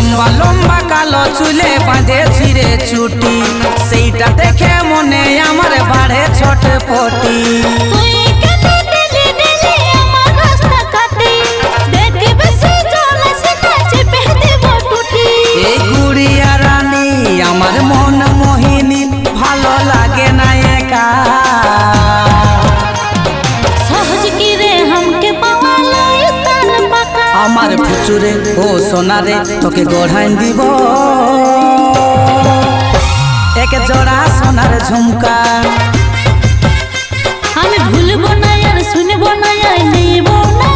লম্বা লম্বা কালো চুলে বাঁধে ছিঁড়ে চুটি, সেইটা দেখে মনে আমার বাড়ে ছটপটি। এই গুড়িয়া রানী আমার মন মোহিনী, ভালো লাগে না একা। আমার ফুচুরে ও সোনারে তোকে গড়াই দিব এক জোড়া সোনার ঝুমকা। আমি ভুলবো না আর শুনবো না আর নিব না।